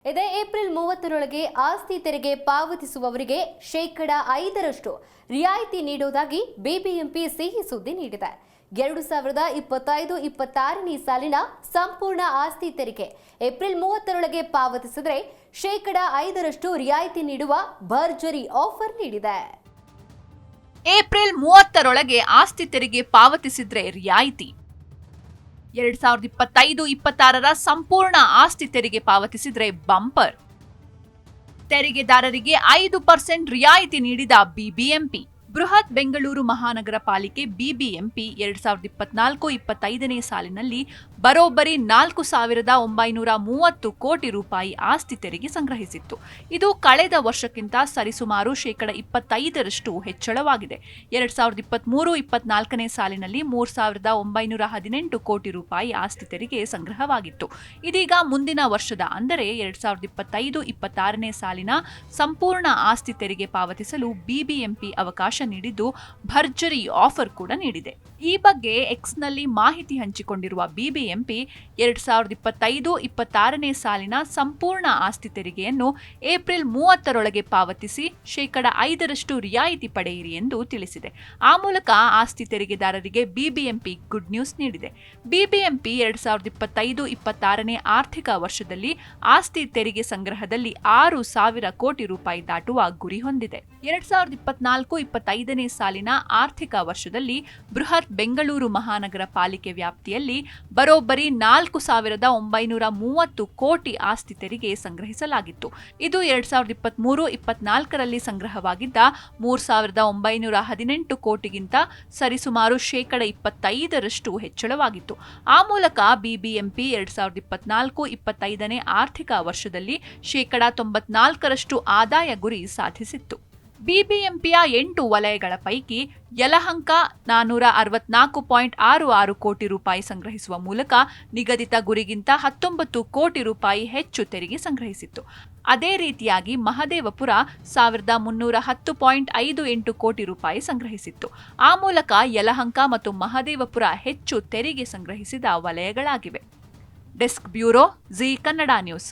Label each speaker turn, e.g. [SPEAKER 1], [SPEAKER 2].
[SPEAKER 1] ಇದೇ ಏಪ್ರಿಲ್ 30ರೊಳಗೆ ಆಸ್ತಿ ತೆರಿಗೆ ಪಾವತಿಸುವವರಿಗೆ ಶೇಕಡ 5ರಷ್ಟು ರಿಯಾಯಿತಿ ನೀಡುವುದಾಗಿ ಬಿಬಿಎಂಪಿ ಸಿಹಿ ಸುದ್ದಿ ನೀಡಿದೆ. 2025-26ನೇ ಸಾಲಿನ ಸಂಪೂರ್ಣ ಆಸ್ತಿ ತೆರಿಗೆ ಏಪ್ರಿಲ್ 30ರೊಳಗೆ ಪಾವತಿಸಿದರೆ ಶೇಕಡ 5ರಷ್ಟು ರಿಯಾಯಿತಿ ನೀಡುವ ಭರ್ಜರಿ ಆಫರ್ ನೀಡಿದೆ.
[SPEAKER 2] ಏಪ್ರಿಲ್ 30ರೊಳಗೆ ಆಸ್ತಿ ತೆರಿಗೆ ಪಾವತಿಸಿದ್ರೆ ರಿಯಾಯಿತಿ. 2025-26ರ ಸಂಪೂರ್ಣ ಆಸ್ತಿ ತೆರಿಗೆ ಪಾವತಿಸಿದ್ರೆ ಬಂಪರ್. ತೆರಿಗೆದಾರರಿಗೆ 5% ರಿಯಾಯಿತಿ ನೀಡಿದ ಬಿಬಿಎಂಪಿ. ಬೃಹತ್ ಬೆಂಗಳೂರು ಮಹಾನಗರ ಪಾಲಿಕೆ ಬಿಬಿಎಂಪಿ 2024-25ನೇ ಸಾಲಿನಲ್ಲಿ ಬರೋಬ್ಬರಿ 4,930 ಕೋಟಿ ರೂಪಾಯಿ ಆಸ್ತಿ ತೆರಿಗೆ ಸಂಗ್ರಹಿಸಿತ್ತು. ಇದು ಕಳೆದ ವರ್ಷಕ್ಕಿಂತ ಸರಿಸುಮಾರು ಶೇಕಡ 25ರಷ್ಟು ಹೆಚ್ಚಳವಾಗಿದೆ. 2023-24ನೇ ಸಾಲಿನಲ್ಲಿ 3,918 ಕೋಟಿ ರೂಪಾಯಿ ಆಸ್ತಿ ತೆರಿಗೆ ಸಂಗ್ರಹವಾಗಿತ್ತು. ಇದೀಗ ಮುಂದಿನ ವರ್ಷದ ಅಂದರೆ 2025-26ನೇ ಸಾಲಿನ ಸಂಪೂರ್ಣ ಆಸ್ತಿ ತೆರಿಗೆ ಪಾವತಿಸಲು ಬಿಬಿಎಂಪಿ ಅವಕಾಶ ನೀಡಿದ್ದು ಭರ್ಜರಿ ಆಫರ್ ಕೂಡ ನೀಡಿದೆ. ಈ ಬಗ್ಗೆ ಎಕ್ಸ್ನಲ್ಲಿ ಮಾಹಿತಿ ಹಂಚಿಕೊಂಡಿರುವ ಬಿಬಿಎಂಪಿ 2025-26ನೇ ಸಾಲಿನ ಸಂಪೂರ್ಣ ಆಸ್ತಿ ತೆರಿಗೆಯನ್ನು ಏಪ್ರಿಲ್ 30ರೊಳಗೆ ಪಾವತಿಸಿ ಶೇಕಡ 5ರಷ್ಟು ರಿಯಾಯಿತಿ ಪಡೆಯಿರಿ ಎಂದು ತಿಳಿಸಿದೆ. ಆ ಮೂಲಕ ಆಸ್ತಿ ತೆರಿಗೆದಾರರಿಗೆ ಬಿಬಿಎಂಪಿ ಗುಡ್ ನ್ಯೂಸ್ ನೀಡಿದೆ. ಬಿಬಿಎಂಪಿ 2025-26ನೇ ಆರ್ಥಿಕ ವರ್ಷದಲ್ಲಿ ಆಸ್ತಿ ತೆರಿಗೆ ಸಂಗ್ರಹದಲ್ಲಿ 6,000 ಕೋಟಿ ರೂಪಾಯಿ ದಾಟುವ ಗುರಿ ಹೊಂದಿದೆ. 2024-25ನೇ ಸಾಲಿನ ಆರ್ಥಿಕ ವರ್ಷದಲ್ಲಿ ಬೃಹತ್ ಬೆಂಗಳೂರು ಮಹಾನಗರ ಪಾಲಿಕೆ ವ್ಯಾಪ್ತಿಯಲ್ಲಿ ಬರೋಬ್ಬರಿ 4,930 ಕೋಟಿ ಆಸ್ತಿ ತೆರಿಗೆ ಸಂಗ್ರಹಿಸಲಾಗಿತ್ತು. ಇದು 2023-24ರಲ್ಲಿ ಸಂಗ್ರಹವಾಗಿದ್ದ 3,918 ಕೋಟಿಗಿಂತ ಸರಿಸುಮಾರು ಶೇಕಡ 25ರಷ್ಟು ಹೆಚ್ಚಳವಾಗಿತ್ತು. ಆ ಮೂಲಕ ಬಿಬಿಎಂಪಿ 2024-25ನೇ ಆರ್ಥಿಕ ವರ್ಷದಲ್ಲಿ ಶೇಕಡ 94ರಷ್ಟು ಆದಾಯ ಗುರಿ ಸಾಧಿಸಿತ್ತು. ಬಿಬಿಎಂಪಿಯ 8 ವಲಯಗಳ ಪೈಕಿ ಯಲಹಂಕ 464.66 ಕೋಟಿ ರೂಪಾಯಿ ಸಂಗ್ರಹಿಸುವ ಮೂಲಕ ನಿಗದಿತ ಗುರಿಗಿಂತ 19 ಕೋಟಿ ರೂಪಾಯಿ ಹೆಚ್ಚು ತೆರಿಗೆ ಸಂಗ್ರಹಿಸಿತ್ತು. ಅದೇ ರೀತಿಯಾಗಿ ಮಹದೇವಪುರ 1,310.58 ಕೋಟಿ ರೂಪಾಯಿ ಸಂಗ್ರಹಿಸಿತ್ತು. ಆ ಮೂಲಕ ಯಲಹಂಕ ಮತ್ತು ಮಹದೇವಪುರ ಹೆಚ್ಚು ತೆರಿಗೆ ಸಂಗ್ರಹಿಸಿದ ವಲಯಗಳಾಗಿವೆ. Desk bureau, G Kannada news.